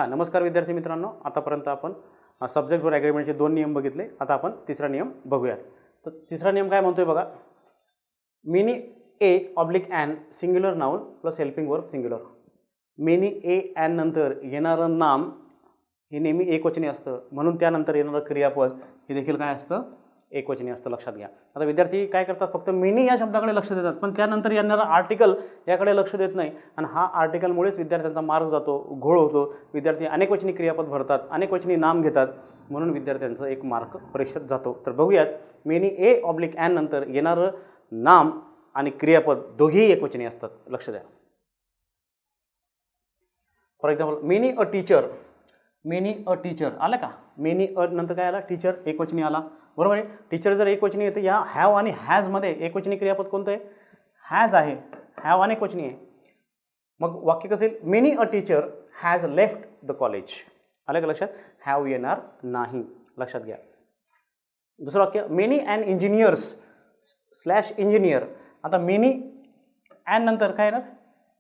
नमस्कार विद्यार्थी मित्रांनो, आतापर्यंत आपण सब्जेक्ट वर ॲग्रीमेंटचे 2 नियम बघितले. आता आपण तिसरा नियम बघूया. तर तिसरा नियम काय म्हणतोय बघा, many a oblique an singular noun plus helping verb singular. Many a an नंतर येणारं नाम हे नेहमी एकवचनी असतं, म्हणून त्यानंतर येणारं क्रियापद हे देखील काय असतं, एकवचनी असतं. लक्षात घ्या. आता विद्यार्थी काय करतात, फक्त मेनी या शब्दाकडे लक्ष देतात, पण त्यानंतर येणारा आर्टिकल याकडे लक्ष देत नाही. आणि हा आर्टिकलमुळेच विद्यार्थ्यांचा मार्क जातो, घोळ होतो. विद्यार्थी अनेकवचनी क्रियापद भरतात, अनेकवचनी नाम घेतात, म्हणून विद्यार्थ्यांचं एक मार्क परीक्षेत जातो. तर बघूयात, मेनी ए ऑब्लिक ॲन नंतर येणारं नाम आणि क्रियापद दोघेही एकवचनी असतात. लक्ष द्या. For example, many a teacher. Many a teacher आलं का? मेनी अ नंतर काय आला, टीचर एकवचनी आला. बरोबर आहे. टीचर जर एकवचनी येते, या हॅव आणि हॅजमध्ये एकवचनी क्रियापद कोणतं आहे? हॅज आहे. हॅव अनेकवचनी आहे. मग वाक्य कसं येईल? Many a teacher has left the college. आलं का लक्षात? हॅव येणार नाही. लक्षात घ्या. दुसरं वाक्य, many and engineers slash engineer. आता मेनी अँड नंतर काय येणार?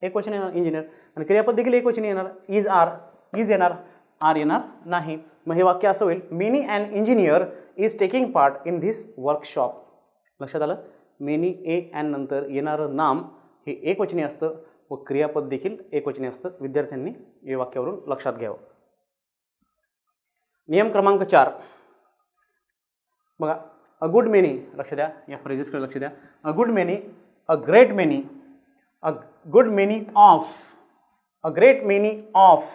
एकवचनी येणार इंजिनियर, आणि क्रियापद देखील एकवचनी येणार. Is are. इज येणार, आर येणार नाही. मग हे वाक्य असं होईल, many and engineer is taking part in this workshop. लक्षात आलं? मेनी ए अँड नंतर येणारं नाम हे एकवचनी असतं व क्रियापद देखील एकवचनी असतं. विद्यार्थ्यांनी या वाक्यावरून लक्षात घ्यावं. नियम क्रमांक 4 बघा, अ गुड मेनी. लक्ष द्या, या फ्रेजेसकडे लक्ष द्या. अ good many, a great many, a good many of, a great many of,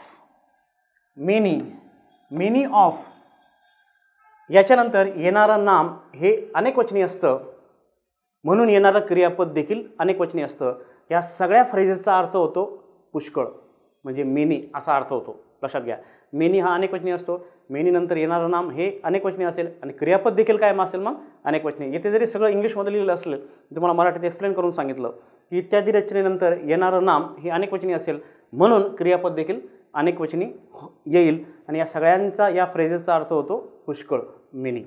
many, many of याच्यानंतर येणारं नाम हे अनेकवचनी असतं, म्हणून येणारं क्रियापद देखील अनेकवचनी असतं. या सगळ्या फ्रेजेसचा अर्थ होतो पुष्कळ, म्हणजे मेनी असा अर्थ होतो. लक्षात घ्या. मेनी हा अनेकवचनी असतो. मेनी नंतर येणारं नाम हे अनेकवचनी असेल आणि क्रियापद देखील काय असेल, मग अनेकवचनी. येथे जरी सगळं इंग्लिशमध्ये लिहिलं असेल, तुम्हाला मराठीत एक्सप्लेन करून सांगितलं की इत्यादी रचनेनंतर येणारं नाम हे अनेकवचनी असेल, म्हणून क्रियापद देखील अनेकवचनी येईल. आणि या सगळ्यांचा या फ्रेजेसचा अर्थ होतो पुष्कळ, मेनी.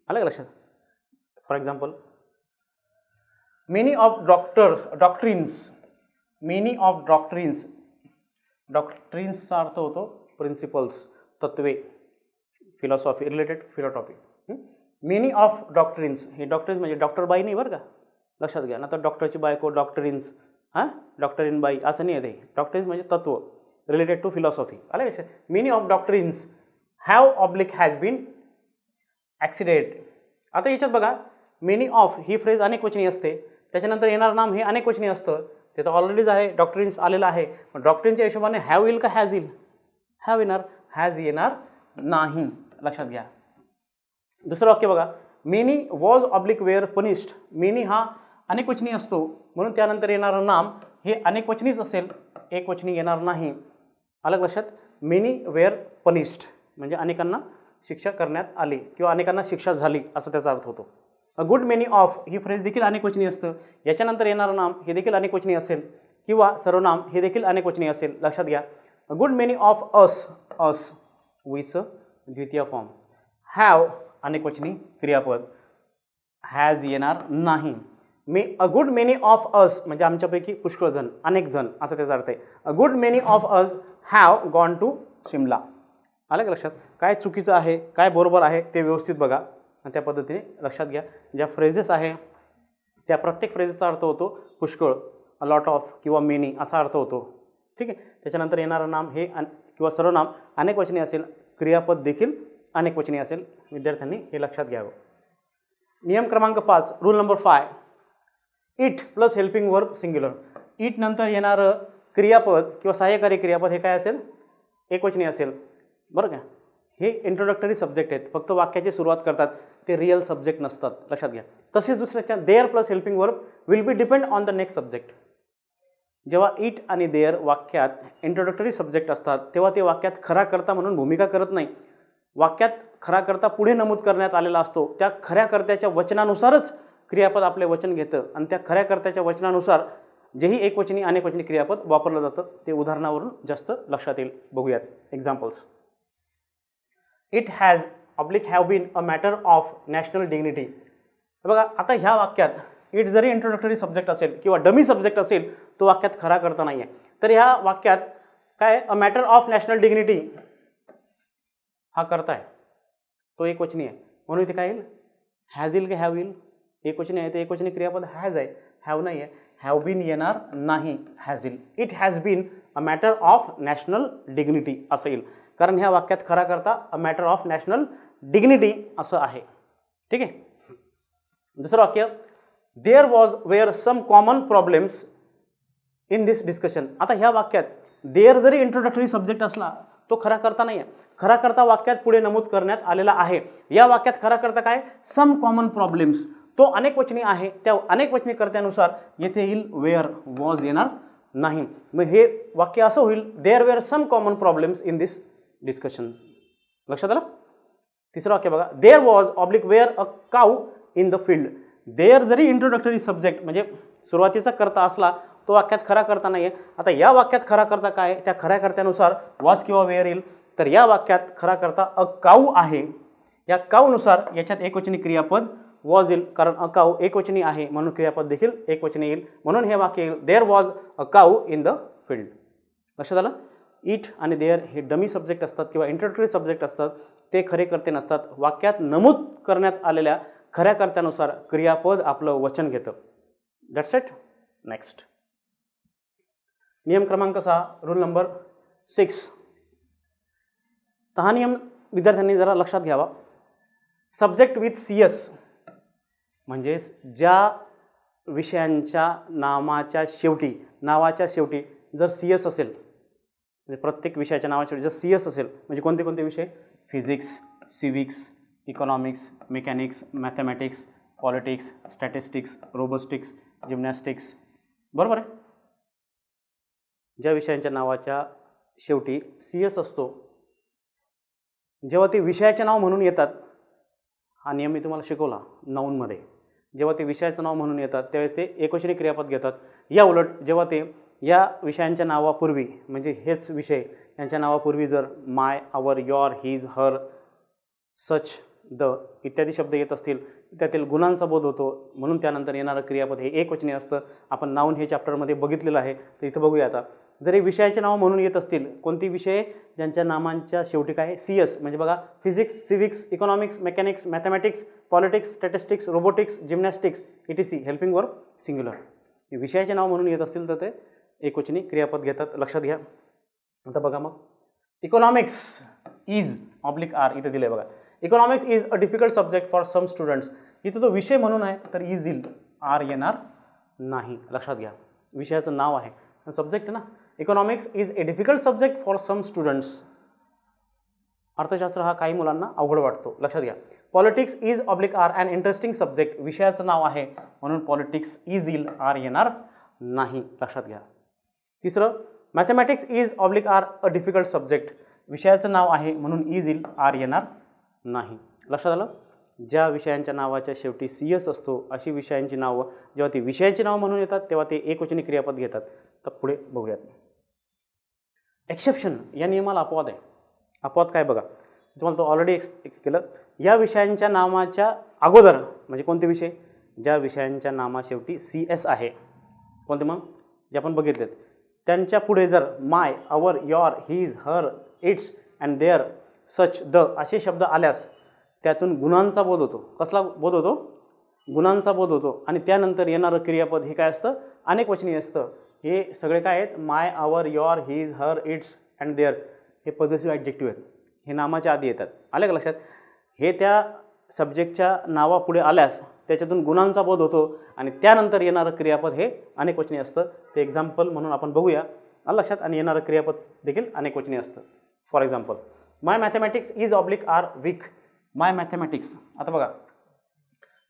आलं का लक्षात? For example, many of doctrines. Many of doctrines. डॉक्ट्रिन्सचा अर्थ होतो प्रिन्सिपल्स, तत्वे, philosophy, related philosophy. Many of doctrines. हे डॉक्ट्रिन्स म्हणजे डॉक्टर बाई नाही बरं का, लक्षात घ्या ना. तर डॉक्टरची बायको डॉक्टरिन्स, डॉक्टर इन बाई असं नाही येते. डॉक्टरिन्स म्हणजे तत्व, रिलेटेड टू फिलॉसॉफी. आलं लक्षात? Many of doctrines have oblique has been accident. आता याच्यात बघा, मेनी ऑफ ही फ्रेज अनेकवचनी असते, त्याच्यानंतर येणार नाम हे अनेकवचनी असतं. ते तर ऑलरेडीच आहे, डॉक्टरिन्स आलेलं आहे. पण डॉक्टरिनच्या हिशोबाने हॅव येईल का हॅज येईल? हॅव येणार, हॅज येणार नाही. लक्षात घ्या. दुसरं वाक्य बघा, many was oblique were punished. Many हा अनेकवचनी असतो, म्हणून त्यानंतर येणारं नाम हे अनेकवचनीच असेल, एकवचनी येणार नाही. आलं लक्षात? मेनी वेअर पनिश्ड म्हणजे अनेकांना शिक्षा करण्यात आली किंवा अनेकांना शिक्षा झाली असा त्याचा अर्थ होतो. अ गुड मेनी ऑफ ही फ्रेज देखील अनेकवचनी असतं. याच्यानंतर येणारं नाम हे देखील अनेकवचनी असेल किंवा सर्वनाम हे देखील अनेकवचनी असेल. लक्षात घ्या. A good many of us, us वीचं द्वितीय फॉर्म. हॅव अनेकवचनी क्रियापद, हॅज येणार नाही. A good many of us म्हणजे आमच्यापैकी पुष्कळ जण, अनेक जण असं त्याचा अर्थ आहे. A good many of us have gone to Shimla. आलं का लक्षात? काय चुकीचं आहे, काय बरोबर आहे ते व्यवस्थित बघा आणि त्या पद्धतीने लक्षात घ्या. ज्या फ्रेजेस आहे त्या प्रत्येक फ्रेजेसचा अर्थ होतो पुष्कळ, अ लॉट ऑफ किंवा मेनी असा अर्थ होतो. ठीक आहे. त्याच्यानंतर येणारं नाम हे किंवा सर्वनाम अनेकवचनी असेल, क्रियापद देखील अनेकवचनी असेल. विद्यार्थ्यांनी हे लक्षात घ्यावं. नियम क्रमांक 5 rule number 5, it plus helping verb singular. It नंतर येणारं क्रियापद किंवा सहाय्यकारी क्रियापद हे काय असेल? एकवचनी असेल. बरं का? हे इंट्रोडक्टरी सब्जेक्ट आहेत, फक्त वाक्याची सुरुवात करतात, ते रिअल सब्जेक्ट नसतात. लक्षात घ्या. तसेच दुसऱ्याच्या there plus helping verb will be depend on the next subject. जेव्हा इट आणि देअर वाक्यात इंट्रोडक्टरी सब्जेक्ट असतात, तेव्हा ते वाक्यात खरा करता म्हणून भूमिका करत नाही. वाक्यात खरा करता पुढे नमूद करण्यात आलेला असतो. त्या खऱ्या कर्त्याच्या वचनानुसारच क्रियापद आपले वचन घेतं आणि त्या खऱ्या कर्त्याच्या वचनानुसार जेही एकवचनी अनेकवचनी क्रियापद वापरलं जातं ते उदाहरणावरून जास्त लक्षात येईल. बघूयात examples. It has oblique have bin a matter of national dignity. बघा, आता ह्या वाक्यात इट जरी इंट्रोडक्टरी सब्जेक्ट असेल किंवा डमी सब्जेक्ट असेल, तो वाक्यात खरा करता नाही आहे. तर ह्या वाक्यात काय, अ मॅटर ऑफ नॅशनल डिग्निटी हा करता आहे तो एकवचनी आहे म्हणून इथे काय येईल हॅज येईल की हॅव येईल एकवचनी आहे ते एकवचनी क्रियापद हॅज आहे हॅव नाही आहे हॅव बीन येणार नाही हॅज येईल it has been a matter of national dignity असं येईल कारण ह्या वाक्यात खरा करता a matter of national dignity असं आहे ठीक आहे दुसरं वाक्य there was were some common problems in this discussion आता ह्या वाक्यात देअर जरी इंट्रोडक्टरी सब्जेक्ट असला तो खरा करता नाही आहे खरा करता वाक्यात पुढे नमूद करण्यात आलेला आहे या वाक्यात खरा करता काय सम कॉमन प्रॉब्लेम्स तो अनेक वचनी आहे त्या अनेक वचनी कर्त्यानुसार येथे येईल वेअर वॉज येणार नाही मग हे वाक्य असं होईल there were some common problems in this discussion लक्षात आलं तिसरं वाक्य बघा there was oblique were a cow in the field there जरी इंट्रोडक्टरी सब्जेक्ट म्हणजे सुरुवातीचा करता असला तो वाक्यात खरा करता नाही आहे आता या वाक्यात खरा करता काय त्या खऱ्या कर्त्यानुसार वॉज किंवा वेअर येईल तर या वाक्यात खरा करता अ काऊ आहे या काऊनुसार याच्यात एकवचनी क्रियापद वॉज येईल कारण अ काऊ एकवचनी आहे म्हणून क्रियापद देखील एकवचनी येईल म्हणून हे वाक्य येईल there was a cow in the field लक्षात आलं इट आणि देअर हे डमी सब्जेक्ट असतात किंवा इंट्रोडक्टरी सब्जेक्ट असतात ते खरे कर्ते नसतात वाक्यात नमूद करण्यात आलेल्या खऱ्या कर्त्यानुसार क्रियापद आपलं वचन घेतं दॅट्स इट नेक्स्ट नियम क्रमांक 6 रूल नंबर 6 तर हा नियम विद्यार्थ्यांनी जरा लक्षात घ्यावा सब्जेक्ट विथ सी एस म्हणजे ज्या विषयांच्या नावाच्या शेवटी जर सी एस असेल म्हणजे प्रत्येक विषयाच्या नावाच्या जर सी एस असेल म्हणजे कोणते कोणते विषय physics civics economics mechanics mathematics politics statistics robotics gymnastics बरोबर आहे ज्या विषयांच्या नावाच्या शेवटी सी एस असतो जेव्हा ते विषयाचे नाव म्हणून येतात हा नियम मी तुम्हाला शिकवला नाऊनमध्ये जेव्हा ते विषयाचं नाव म्हणून येतात त्यावेळेस ते एकवचनी क्रियापद घेतात या उलट जेव्हा ते या विषयांच्या नावापूर्वी म्हणजे हेच विषय यांच्या नावापूर्वी जर my our your his her such the इत्यादी शब्द येत असतील त्यातील गुणांचा बोध होतो म्हणून त्यानंतर येणारं क्रियापद हे एकवचनी असतं आपण नाऊन हे चॅप्टरमध्ये बघितलेलं आहे तर इथं बघूया आता जरी विषयाचे नाव म्हणून येत असतील कोणती विषय ज्यांच्या नामांच्या शेवटी काय सी एस म्हणजे बघा physics civics economics mechanics mathematics politics statistics robotics gymnastics ETC helping verb singular विषयाचे नाव म्हणून येत असतील तर ते एकवचनी क्रियापद घेतात लक्षात घ्या आता बघा मग इकॉनॉमिक्स इज ऑब्लिक आर इथं दिलं आहे बघा economics is a difficult subject for some students इथं तो विषय म्हणून आहे तर इज येईल आर येणार नाही लक्षात घ्या विषयाचं नाव आहे सब्जेक्ट ना economics is a difficult subject for some students अर्थशास्त्र हा काही मुलांना अवघड वाटतो लक्षात घ्या politics is oblique are an interesting subject विषयाचं नाव आहे म्हणून पॉलिटिक्स इज येईल आर येणार नाही लक्षात घ्या तिसरं mathematics is oblique are a difficult subject विषयाचं नाव आहे म्हणून इज येईल आर येणार नाही लक्षात आलं ज्या विषयांच्या नावाच्या शेवटी सी एस असतो अशी विषयांची नावं जेव्हा ती विषयाची नावं म्हणून येतात तेव्हा ते एकवचनी क्रियापद घेतात तर पुढे बघूयात एक्सेप्शन या नियमाला अपवाद आहे अपवाद काय बघा तुम्हाला तो ऑलरेडी केलं या विषयांच्या नावाच्या अगोदर म्हणजे कोणते विषय ज्या विषयांच्या नामाशेवटी सी एस आहे कोणते मग जे आपण बघितलेत त्यांच्या पुढे जर my our your his her its and their such the असे शब्द आल्यास त्यातून गुणांचा बोध होतो कसला बोध होतो गुणांचा बोध होतो आणि त्यानंतर येणारं क्रियापद हे काय असतं अनेक वचनी असतं हे सगळे काय आहेत my our your his her its and their हे पॉझिटिव्ह ॲडजेक्टिव्ह आहेत हे नामाच्या आधी येतात आले का लक्षात हे त्या सब्जेक्टच्या नावापुढे आल्यास त्याच्यातून गुणांचा बोध होतो आणि त्यानंतर येणारं क्रियापद हे अनेक वचनी असतं ते एक्झाम्पल म्हणून आपण बघूया आलं लक्षात आणि येणारं क्रियापद देखील अनेक वचनी असतं for example my mathematics is oblique are weak my mathematics आता बघा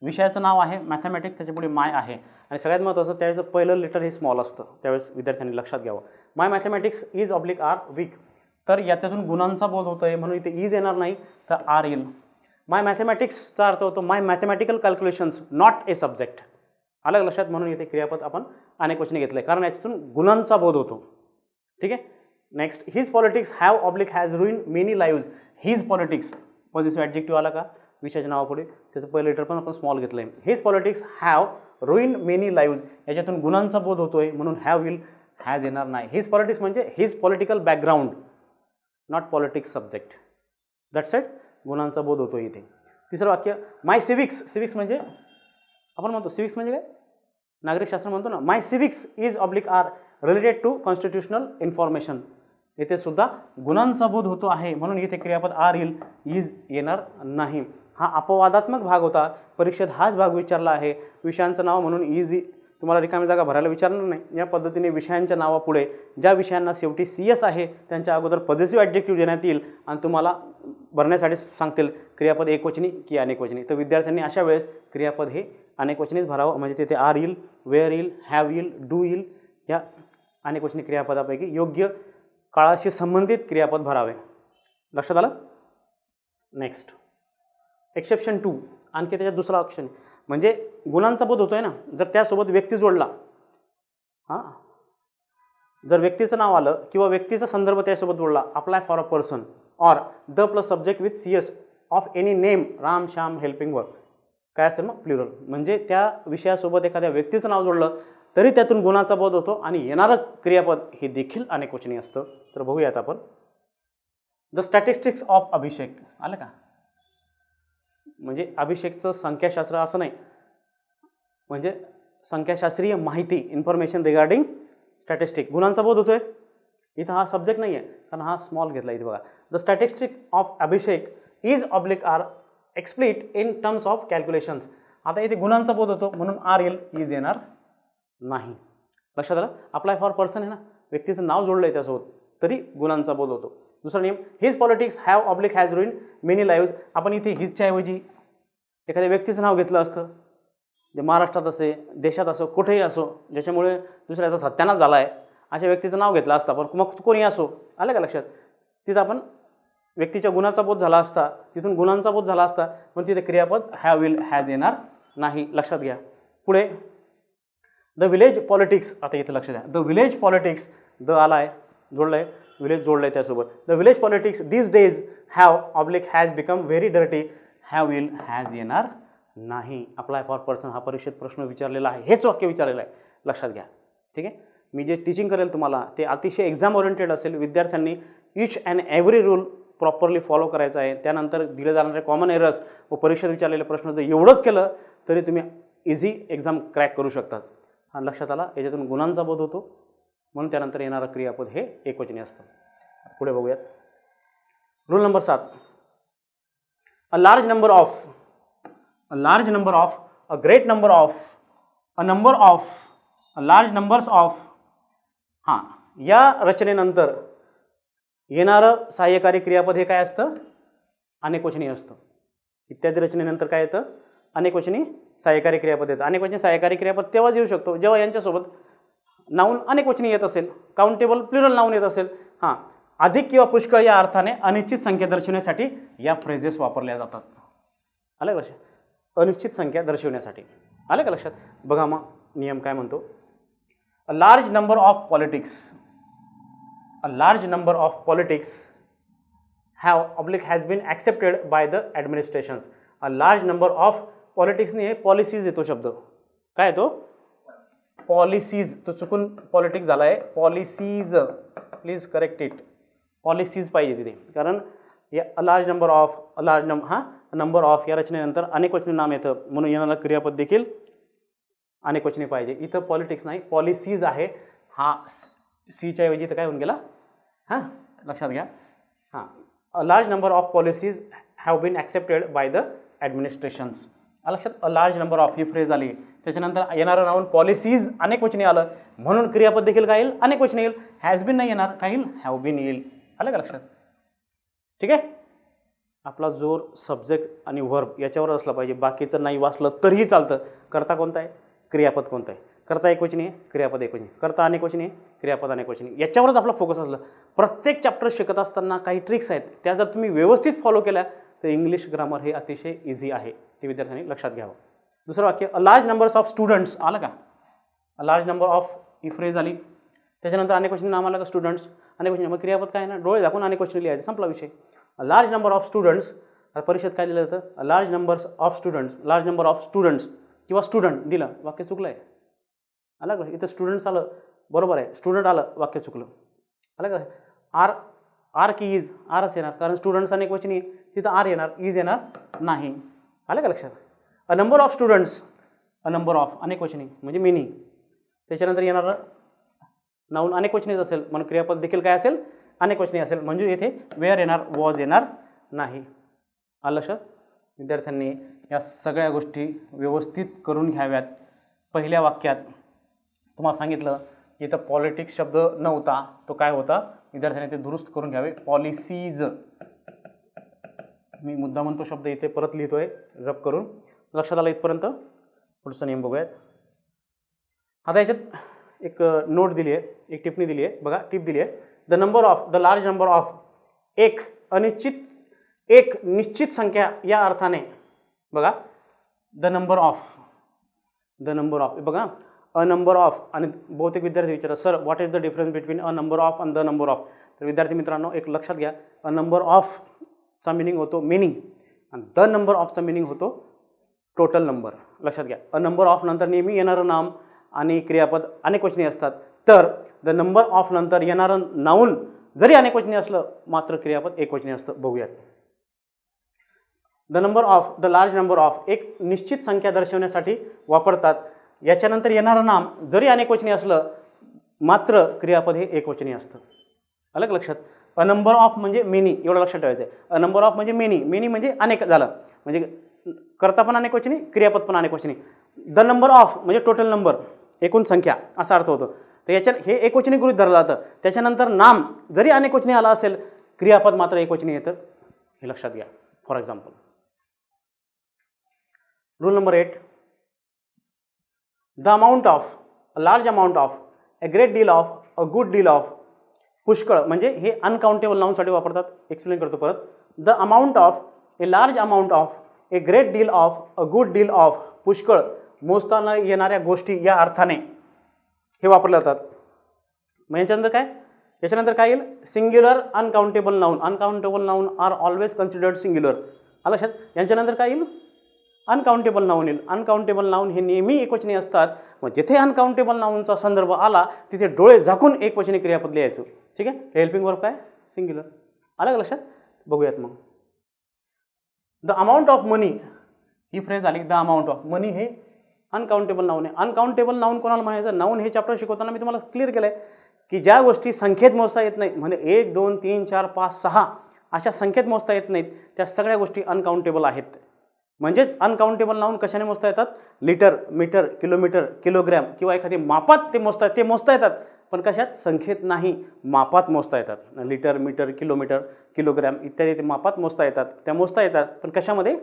विषयाचं नाव आहे मॅथमॅटिक्स त्याच्यापुढे माय आहे आणि सगळ्यात महत्त्वाचं त्यावेळेचं पहिलं लेटर हे स्मॉल असतं त्यावेळेस विद्यार्थ्यांनी लक्षात घ्यावं my mathematics is oblique are weak तर याच्यातून गुणांचा बोध होतो आहे म्हणून इथे इज येणार नाही तर आर येईल माय मॅथमॅटिक्सचा अर्थ होतो my mathematical calculations not a subject आलं लक्षात म्हणून इथे क्रियापद आपण अनेक वचनी घेतलं आहे कारण याच्यातून गुणांचा बोध होतो ठीक आहे next his politics have oblique has ruin many lives his politics positive adjective आला का विषयाच्या नावापुढे त्याचं पहिलं लेटर पण आपण स्मॉल घेतलं आहे his politics have ruin many lives याच्यातून गुणांचा बोध होतो आहे म्हणून हॅव विल हॅज येणार नाही हिज पॉलिटिक्स म्हणजे his political background not politics subject that's it, गुणांचा बोध होतो इथे. तिसरं वाक्य, माय सिविक्स. सिविक्स म्हणजे आपण म्हणतो सिविक्स म्हणजे काय, नागरिकशास्त्र म्हणतो ना. My civics is oblique are related to constitutional information. इथे सुद्धा गुणांचा बोध होतो आहे म्हणून इथे क्रियापद आर येईल, इज येणार नाही. हा अपवादात्मक भाग होता, परीक्षेत हाच भाग विचारला आहे. विषयांचं नाव म्हणून इज, तुम्हाला रिकामी जागा भरायला विचारणार नाही. या पद्धतीने विषयांच्या नावापुढे ज्या विषयांना शेवटी CS आहे त्यांच्या अगोदर पॉझिटिव्ह ॲडजेक्टिव्ह देण्यात येईल आणि तुम्हाला भरण्यासाठी सांगतील क्रियापद एकवचनी की अनेकवचनी. तर विद्यार्थ्यांनी अशा वेळेस क्रियापद हे अनेकवचनीच भरावं, म्हणजे तिथे आर येईल, वेअर येईल, हॅव येईल, डू येईल. या अनेकवचनी क्रियापदापैकी योग्य काळाशी संबंधित क्रियापद भरावे. लक्षात आलं. Next, exception 2. आणखी त्याच्यात दुसरा ऑप्शन म्हणजे गुणांचा बोध होतोय ना, जर त्यासोबत व्यक्ती जोडला, हां, जर व्यक्तीचं नाव आलं किंवा व्यक्तीचा संदर्भ त्यासोबत जोडला, apply for a person or the plus subject with CS of any name, Ram, Shyam, helping work, काय असतं मग प्लुरल. म्हणजे त्या विषयासोबत एखाद्या व्यक्तीचं नाव जोडलं तरी त्यातून गुणाचा बोध होतो आणि येणारं क्रियापद हे देखील अनेकवचनी असतं. तर बघूयात आपण. द स्टॅटिस्टिक्स ऑफ अभिषेक. आलं का, म्हणजे अभिषेकचं संख्याशास्त्र असं नाही, म्हणजे संख्याशास्त्रीय माहिती, इन्फॉर्मेशन रिगार्डिंग स्टॅटिस्टिक. गुणांचा बोध होतोय. इथं हा सब्जेक्ट नाही आहे कारण हा स्मॉल घेतला इथे बघा. The statistic of Abhishek is oblique are explicit in terms of calculations. आता इथे गुणांचा बोध होतो म्हणून आर येईल, इज येणार नाही. लक्षात आलं. अप्लाय फॉर पर्सन आहे ना, व्यक्तीचं नाव जोडलं आहे त्यासोबत तरी गुणांचा बोध होतो. दुसरा नियम, his politics have oblique has ruin many lives. आपण इथे हिजच्या ऐवजी एखाद्या व्यक्तीचं नाव घेतलं असतं, जे महाराष्ट्रात असे, देशात असो, कुठेही असो, ज्याच्यामुळे दुसऱ्याचा सत्यानाश झाला आहे, अशा व्यक्तीचं नाव घेतलं असतं. पण मग कोणी असो, आलं का लक्षात. तिथं आपण व्यक्तीच्या गुणाचा बोध झाला असता, तिथून गुणांचा बोध झाला असता, पण तिथे क्रियापद हॅव, विल, हॅज येणार नाही. लक्षात घ्या. पुढे, द विलेज पॉलिटिक्स. आता इथे लक्ष द्या, द विलेज पॉलिटिक्स, द आलाय, जोडलंय, विलेज जोडलंय त्यासोबत. The village politics this days have oblique has become very dirty, have, will, has येणार नाही. अप्लाय फॉर पर्सन हा परीक्षेत प्रश्न विचारलेला आहे, हेच वाक्य विचारलेलं आहे. लक्षात घ्या. ठीक आहे. मी जे टीचिंग करेल तुम्हाला ते अतिशय एक्झाम ओरिएंटेड असेल. विद्यार्थ्यांनी each and every rule properly follow करायचा आहे. त्यानंतर दिले जाणारे कॉमन एरर्स व परीक्षेत विचारलेले प्रश्न जर एवढंच केलं तरी तुम्ही इझी एक्झाम क्रॅक करू शकतात. हा लक्षात आला. याच्यातून गुणांचा बोध होतो म्हणून त्यानंतर येणारं क्रियापद हे एकवचनी असतं. पुढे बघूयात. Rule number 7. A large number of, a large number of, a great number of, a number of, a large numbers of. हां, या रचनेनंतर येणारं सहाय्यकारी क्रियापद हे काय असतं, अनेकवचनी असतं. इत्यादी रचनेनंतर काय येतं, अनेकवचनी सहाय्यकारी क्रियापद येतं. अनेकवचनी सहाय्यकारी क्रियापद तेव्हाच येऊ शकतो जेव्हा यांच्यासोबत नाऊन अनेकवचनी येत असेल, काउंटेबल प्लुरल नाऊन येत असेल. हां, अधिक किंवा पुष्कळ या अर्थाने अनिश्चित संख्या दर्शवण्यासाठी या फ्रेजेस वापरल्या जातात. आलं का लक्षात. अनिश्चित संख्या दर्शवण्यासाठी. आलं का लक्षात. बघा मग नियम काय म्हणतो. A large number of politics, a large number of politics have oblique has been accepted by the administrations. A large number of पॉलिटिक्सने पॉलिसीज येतो शब्द. काय येतो, पॉलिसीज. तो चुकून पॉलिटिक्स झाला आहे, policies. Please correct it. Policies पाहिजे तिथे, कारण या अ large number of, a large number of या रचनेनंतर अनेकवचनी नाम येतं म्हणून येणारा क्रियापद देखील अनेकवचनी पाहिजे. इथं पॉलिटिक्स नाही, पॉलिसीज आहे. हा सीच्या ऐवजी इथं काय होऊन गेला. हां, लक्षात घ्या. हां, a large number of policies have been accepted by the administrations. लक्षात. अ लार्ज नंबर ऑफ ही फ्रेज आली, त्याच्यानंतर येणारं नाऊन पॉलिसीज अनेकवचनी आलं म्हणून क्रियापद देखील काय येईल, अनेकवचनी येईल. हॅज बीन नाही येणार, काय येईल, हॅव बीन येईल. आलं का लक्षात. ठीक आहे. आपला जोर सब्जेक्ट आणि व्हर्ब याच्यावर असला पाहिजे, बाकीचं नाही वाचलं तरीही चालतं. कर्ता कोणता आहे, क्रियापद कोणतं आहे. कर्ता एकवचनी आहे, क्रियापद एकवचनी. कर्ता अनेकवचनी आहे, क्रियापद अनेकवचनी. याच्यावरच आपला फोकस असलं. प्रत्येक चॅप्टर शिकत असताना काही ट्रिक्स आहेत, त्या जर तुम्ही व्यवस्थित फॉलो केल्या तर इंग्लिश ग्रामर हे अतिशय इझी आहे. ते विद्यार्थ्यांनी लक्षात घ्यावं. दुसरं वाक्य, a large numbers of students. आलं का. अ लार्ज नंबर ऑफ ही फ्रेज आली, त्याच्यानंतर अनेकवचनी नाम आलं का स्टुडंट्स. अनेकवचनी मग क्रियापद काय ना, डोळे झाकून अनेकवचनी लिहायचं, संपला विषय. अ लार्ज नंबर ऑफ स्टुडंट्स. परीक्षेत काय दिलं जातं, a large numbers of students, large number of students किंवा स्टुडंट दिलं, वाक्य चुकलं आहे. आलं का. इथं स्टुडंट्स आलं बरोबर आहे, स्टुडंट आलं वाक्य चुकलं. आलं का. आर, आर की इज, आरच येणार कारण स्टुडंट्स अनेकवचनी तिथं आर येणार, इज येणार नाही. आलं का लक्षात? A number of students, a number of अनेकवचनी म्हणजे मेनी. त्याच्यानंतर येणारं नाऊन अनेकवचनीच असेल म्हणून क्रियापद देखील काय असेल? अनेकवचनी असेल. म्हणजे येथे वेअर येणार, वॉज येणार नाही. आलं लक्षात? विद्यार्थ्यांनी या सगळ्या गोष्टी व्यवस्थित करून घ्याव्यात. पहिल्या वाक्यात तुम्हाला सांगितलं की इथं पॉलिटिक्स शब्द नव्हता, तो काय होता? विद्यार्थ्यांनी ते दुरुस्त करून घ्यावे. पॉलिसीज, मी मुद्दा म्हणतो शब्द इथे परत लिहितोय रब करून. लक्षात आलं इथपर्यंत? पुढचा नियम बघूयात. आता याच्यात एक नोट दिली आहे, एक टिप्पणी दिली आहे बघा. टिप दिली आहे, the number of, the large number of, एक निश्चित संख्या या अर्थाने बघा. द नंबर ऑफ बघा, अ नंबर ऑफ. आणि बहुतेक विद्यार्थी विचारतात sir what is the difference between a number of आणि द नंबर ऑफ. तर विद्यार्थी मित्रांनो एक लक्षात घ्या, अ नंबर ऑफचा मिनिंग होतो मिनिंग आणि द नंबर ऑफचा मिनिंग होतो टोटल नंबर. लक्षात घ्या, अ नंबर ऑफ नंतर नेहमी येणारं नाम आणि क्रियापद अनेकवचनी असतात. तर द नंबर ऑफ नंतर येणारं नाऊन जरी अनेकवचनी असलं मात्र क्रियापद एकवचनी असतं. बघूयात. The number of, the large number of, एक निश्चित संख्या दर्शवण्यासाठी वापरतात. याच्यानंतर येणारं नाम जरी अनेकवचनी असलं मात्र क्रियापद हे एकवचनी असतं. आलं का लक्षात? अ नंबर ऑफ म्हणजे मेनी, एवढं लक्षात ठेवायचं आहे. अ नंबर ऑफ म्हणजे मेनी म्हणजे अनेक झालं, म्हणजे कर्ता पण अनेकवचनी, क्रियापद पण अनेकवचनी. द नंबर ऑफ म्हणजे टोटल नंबर, एकूण संख्या असा अर्थ होतो. तर याच्यात हे एकवचनी गृहीत धरलं जातं. त्याच्यानंतर नाम जरी अनेकवचनी आला असेल क्रियापद मात्र एकवचनी येतं, हे लक्षात घ्या. For example rule number 8, the amount of, a large amount of, a great deal of, a good deal of. पुष्कळ म्हणजे हे अनकाउंटेबल नाऊनसाठी वापरतात. एक्सप्लेन करतो परत. The amount of, a large amount of, a great deal of, a good deal of. पुष्कळ, मोजता येणाऱ्या गोष्टी या अर्थाने हे वापरले जातात. मग याच्यानंतर काय? याच्यानंतर काय येईल? Singular uncountable noun. Uncountable noun are always considered singular. आलं लक्षात? यांच्यानंतर काय येईल? अनकाउंटेबल नाऊन येईल. अनकाउंटेबल नाऊन हे नेहमी एकवचनी असतात. मग जिथे अनकाउंटेबल नाऊनचा संदर्भ आला तिथे डोळे झाकून एकवचनी क्रियापद लिहायचं. ठीक आहे? हेल्पिंग वर्ब काय? सिंग्युलर. आलं का लक्षात? बघूयात मग. The amount of money he phrase आली. द अमाऊंट ऑफ मनी हे अनकाउंटेबल नाऊन आहे. अनकाउंटेबल नाऊन कोणाला म्हणायचं? नाऊन हे चॅप्टर शिकवताना मी तुम्हाला क्लिअर केलं आहे की ज्या गोष्टी संख्येत मोजता येत नाही, म्हणजे 1 2 3 4 5 6 अशा संख्येत मोजता येत नाहीत, त्या सगळ्या गोष्टी अनकाउंटेबल आहेत. म्हणजेच अनकाउंटेबल नाऊन कशाने मोजता येतात? लिटर, मीटर, किलोमीटर, किलोग्रॅम किंवा एखादी मापात ते मोजता येतात. पण कशात? संख्येत नाही, मापात मोजता येतात. लिटर, मीटर, किलोमीटर, किलोग्रॅम इत्यादी ते मापात मोजता येतात. त्या मोजता येतात पण कशामध्ये?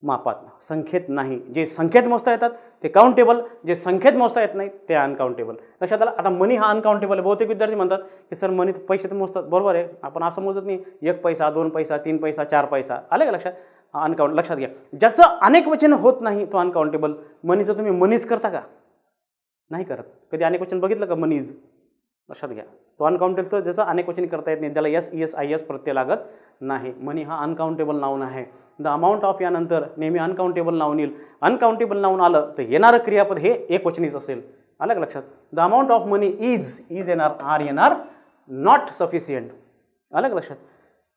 मापात, संख्येत नाही. जे संख्येत मोजता येतात ते काउंटेबल, जे संख्येत मोजता येत नाही ते अनकाउंटेबल. लक्षात आलं? आता मनी हा अनकाउंटेबल आहे. बहुतेक विद्यार्थी म्हणतात की सर मनी पैसे तर मोजतात. बरोबर आहे, आपण असं मोजत नाही 1 पैसा, 2 पैसा, 3 पैसा, 4 पैसा. आलं का लक्षात? अनकाउंट. लक्षात घ्या, ज्याचं अनेक वचन होत नाही तो अनकाउंटेबल. मनीचं तुम्ही मनीज करता का? नाही करत. कधी अनेक वचन बघितलं का? मनीज. लक्षात घ्या, तो अनकाउंटेबल तो ज्याचा अनेक वचनी करता येत नाही, त्याला एस एस आय एस प्रत्यय लागत नाही. मनी हा अनकाउंटेबल नाऊन आहे. द अमाऊंट ऑफ यानंतर नेहमी अनकाउंटेबल नाऊन येईल. अनकाउंटेबल नाऊन आलं तर येणारं क्रियापद हे एकवचनीच असेल. आलं का लक्षात? The amount of money is येणार, आर येणार, नॉट सफिशियंट. आलं का लक्षात?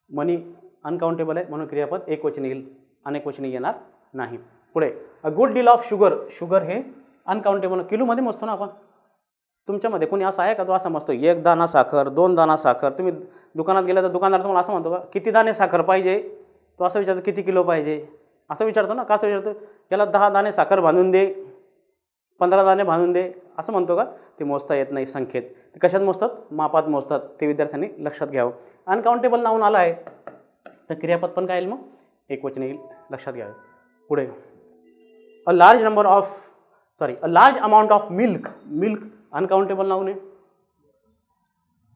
मनी अनकाउंटेबल आहे म्हणून क्रियापद एकवचनी येईल, अनेकवचनी येणार नाही. पुढे a good deal of sugar. Sugar हे अनकाउंटेबल, किलोमध्ये मोजतो ना आपण. तुमच्यामध्ये कोणी असं आहे का तो असं मोजतो 1 दाणा साखर, 2 दाणा साखर? तुम्ही दुकानात गेला तर दुकानदार तुम्हाला असं म्हणतो का किती दाणे साखर पाहिजे? तो असं विचारतो किती किलो पाहिजे, असं विचारतो ना. का असं विचारतो? याला 10 दाणे साखर बांधून दे, 15 दाणे बांधून दे असं म्हणतो का? ते मोजता येत नाही संख्येत. ते कशात मोजतात? मापात मोजतात. ते विद्यार्थ्यांनी लक्षात घ्यावं. अनकाउंटेबल नाऊन आला आहे तर क्रियापद पण काय येईल? मग एकवचनी येईल. लक्षात घ्यावं. पुढे a large amount of milk. Milk uncountable noun आहे.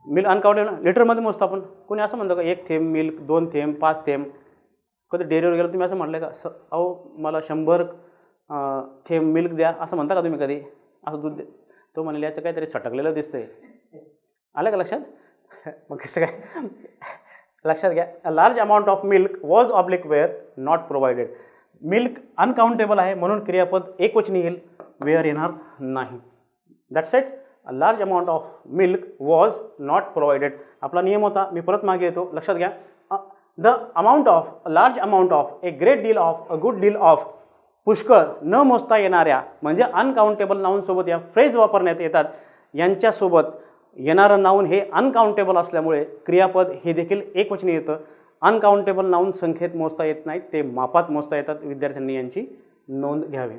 मिल्क अनकाउंटेबल, लिटरमध्ये मोजतो आपण. कोणी असं म्हणतो का 1 थेंब मिल्क, 2 थेंब, 5 थेंब? कधी डेअरीवर गेलं तुम्ही असं म्हटलं का अहो मला 100 थेंब मिल्क द्या, असं म्हणता का तुम्ही कधी? असं दूध दे, तो म्हणले याचं काहीतरी छटकलेलं दिसतंय. आलं का लक्षात? मग कसं काय? लक्षात घ्या, a large amount of milk was oblique wear not provided. Milk uncountable आहे म्हणून क्रियापद एकवचनी येईल, वेअर येणार नाही. That's it. A large amount of milk was not provided. आपला नियम होता, मी परत मागे येतो. लक्षात घ्या, the amount of, a large amount of, a great deal of, a good deal of, पुष्कळ, न मोजता येणाऱ्या म्हणजे अनकाउंटेबल नाऊनसोबत या फ्रेज वापरण्यात येतात. यांच्यासोबत येणारं नाऊन हे अनकाउंटेबल असल्यामुळे क्रियापद हे देखील एकवचनी येतं. अनकाउंटेबल नाऊन संख्येत मोजता येत नाहीत, ते मापात मोजता येतात. विद्यार्थ्यांनी यांची नोंद घ्यावी.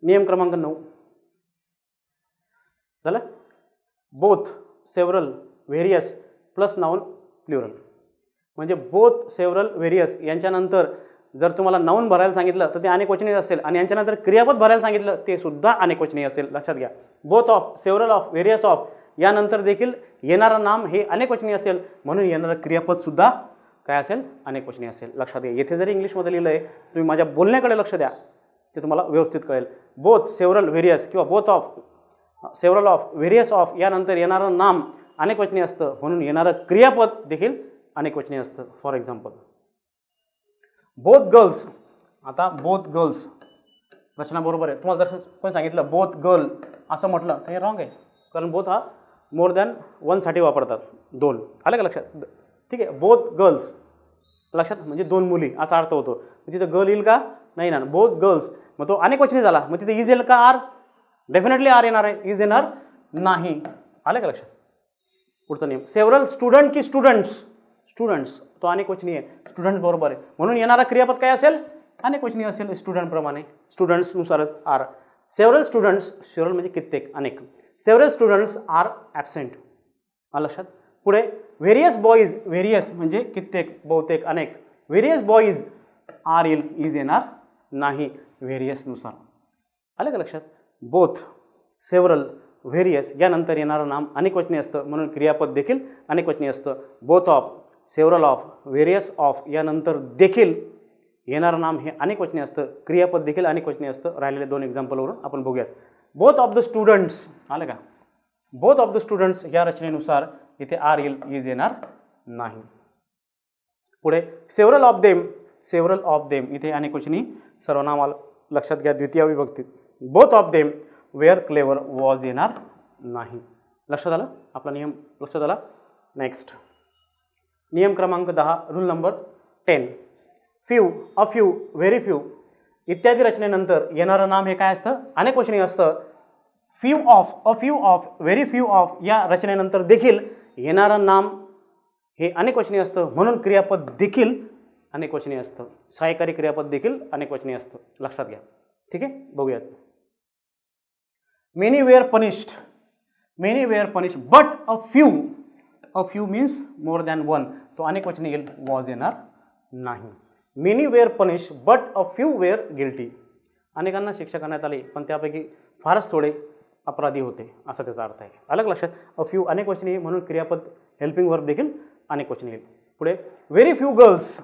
नियम क्रमांक 9 झालं. Both, several, various plus noun plural. म्हणजे बोथ, सेव्हरल, व्हेरियस यांच्यानंतर जर तुम्हाला नाऊन भरायला सांगितलं तर ते अनेकवचनी असेल आणि यांच्यानंतर क्रियापद भरायला सांगितलं ते सुद्धा अनेकवचनी असेल. लक्षात घ्या. Both of, several of, various of यानंतर देखील येणारं नाम हे अनेकवचनी असेल, म्हणून येणारं क्रियापद सुद्धा काय असेल, अनेकवचनी असेल. लक्षात घ्या. येथे जरी इंग्लिशमध्ये लिहिलं आहे, तुम्ही माझ्या बोलण्याकडे लक्ष द्या, ते तुम्हाला व्यवस्थित कळेल. बोथ, सेव्हरल, व्हेरियस किंवा both of, several of, various of यानंतर येणारं नाम अनेकवचनी असतं, म्हणून येणारं क्रियापद देखील अनेकवचनी असतं. For example both girls. आता बोथ गर्ल्स रचना बरोबर आहे. तुम्हाला जर कोणी सांगितलं बोथ गर्ल असं म्हटलं तर हे रॉंग आहे, कारण बोथ हा मोर दॅन वनसाठी वापरतात, दोन. आलं का लक्षात? ठीक आहे. बोथ गर्ल्स लक्षात म्हणजे दोन मुली असा अर्थ होतो. तिथं गर्ल येईल का? नाही ना. बोथ गर्ल्स मग तो अनेकवचनी झाला, मग तिथे इज येईल का? आर. डेफिनेटली आर येणार आहे. इज येणार नाही. आलं का लक्षात? पुढचा नियम सेव्हरल स्टुडंट की स्टुडंट्स. स्टुडंट्स तो अनेकवचनी आहे, स्टुडंट बरोबर आहे, म्हणून येणारा क्रियापद काय असेल? अनेकवचनी असेल. स्टुडंट प्रमाणे स्टुडंट्सनुसारच आर. सेव्हरल स्टुडंट्स, सेव्हरल म्हणजे कित्येक, अनेक. Several students are absent. आलं लक्षात? पुढे व्हेरियस बॉईज. व्हेरियस म्हणजे कित्येक, बहुतेक, अनेक. व्हेरियस बॉईज आर येईल, इज येणार नाही व्हेरियसनुसार. आलं का लक्षात? बोथ, सेव्हरल, व्हेरियस यानंतर येणारं नाम अनेकवचनी असतं, म्हणून क्रियापद देखील अनेकवचनी असतं. Both of, several of, various of यानंतर देखील येणारं नाम हे अनेकवचनी असतं, क्रियापद देखील अनेकवचनी असतं. राहिलेले दोन एक्झाम्पलवरून आपण बघूयात. Both of the students. आलं का? बोथ ऑफ द स्टुडंट्स या रचनेनुसार इथे आर येईल, इज येणार नाही. पुढे several of them. Several of them इथे अनेकवचनी सर्वनाम लक्षात घ्या, द्वितीय विभक्ती. Both of them were clever was येणार नाही. लक्षात आलं? आपला नियम लक्षात आला? नेक्स्ट नियम क्रमांक 10, rule number 10. Few, a few, very few इत्यादी रचनेनंतर येणारं नाम हे काय असतं? अनेकवचनी असतं. Few of, a few of, very few of या रचनेनंतर देखील येणारं नाम हे अनेकवचनी असतं, म्हणून क्रियापद देखील अनेकवचनी असतं. सहाय्यकारी क्रियापद देखील अनेकवचनी असतं. लक्षात घ्या. ठीक आहे, बघूयात. Many were punished. Many were punished but a few. A few means more than one, तो अनेकवचनी येईल, वॉज येणार नाही. Many were punished but a few were guilty. अनेकांना शिक्षा करण्यात आली, पण त्यापैकी फारच थोडे अपराधी होते, असा त्याचा अर्थ आहे. अलग लक्षात? अ फ्यू अनेकवचनी म्हणून क्रियापद हेल्पिंग वर्ब देखील अनेकवचनी येईल. पुढे very few girls.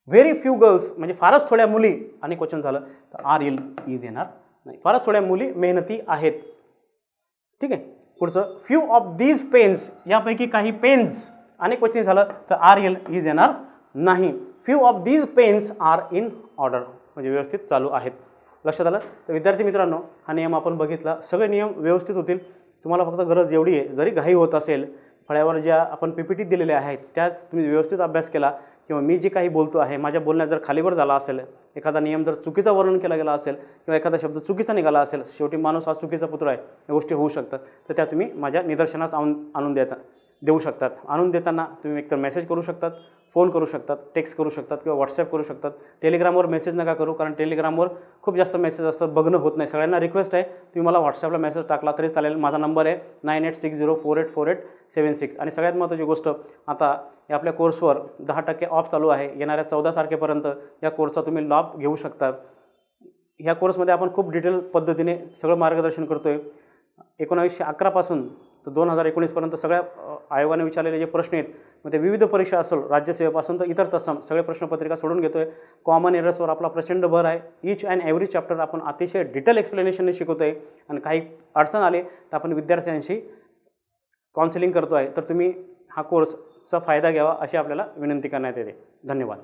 Very few girls म्हणजे फारच थोड्या मुली, अनेकवचन झालं तर आर येईल, इज येणार नाही. फारच थोड्या मुली मेहनती आहेत. ठीक आहे. पुढचं फ्यू ऑफ दीज पेन्स. यापैकी काही पेन्स अनेकवचनी झालं तर आर येईल, इज येणार नाही. Few of these pens are in order म्हणजे व्यवस्थित चालू आहेत. लक्षात आलं? तर विद्यार्थी मित्रांनो, हा नियम आपण बघितला. सगळे नियम व्यवस्थित होतील. तुम्हाला फक्त गरज एवढी आहे, जरी घाई होत असेल, फळ्यावर ज्या आपण PPT दिलेल्या आहेत त्यात तुम्ही व्यवस्थित अभ्यास केला, किंवा मी जे काही बोलतो आहे माझ्या बोलण्यात जर खालीवर झाला असेल, एखादा नियम जर चुकीचा वर्णन केला गेला असेल, किंवा एखादा शब्द चुकीचा निघाला असेल, शेवटी माणूस हा चुकीचा पुत्र आहे, या गोष्टी होऊ शकतात, तर त्या तुम्ही माझ्या निदर्शनास आणून देऊ शकतात. आणून देताना तुम्ही एकतर मेसेज करू शकतात, फोन करू शकतात, टेक्स्ट करू शकतात, किंवा व्हॉट्सॲप करू शकतात. टेलिग्रामवर मेसेज नका करू, कारण टेलिग्रामवर खूप जास्त मेसेज असतात, बघणं होत नाही. सगळ्यांना रिक्वेस्ट आहे, तुम्ही मला व्हॉट्सॲपला मेसेज टाकला तरी चालेल. माझा नंबर आहे 9860484876. आणि सगळ्यात महत्त्वाची गोष्ट, आता या आपल्या कोर्सवर 10% ऑफ चालू आहे. येणाऱ्या 14 तारखेपर्यंत या कोर्सचा तुम्ही लाभ घेऊ शकता. ह्या कोर्समध्ये आपण खूप डिटेल पद्धतीने सगळं मार्गदर्शन करतो आहे. 1911 पासून तर 2019पर्यंत सगळ्या आयोगाने विचारलेले जे प्रश्न आहेत, मग ते विविध परीक्षा असेल, राज्यसेवेपासून तर इतर तत्सम सगळे प्रश्नपत्रिका सोडून घेतो आहे. कॉमन एरर्सवर आपला प्रचंड भर आहे. ईच अँड एव्हरी चॅप्टर आपण अतिशय डिटेल एक्सप्लेनेशनने शिकवतो आहे. आणि काही अडचण आली तर आपण विद्यार्थ्यांशी काउन्सिलिंग करतो आहे. तर तुम्ही हा कोर्सचा फायदा घ्यावा अशी आपल्याला विनंती करण्यात येते. धन्यवाद.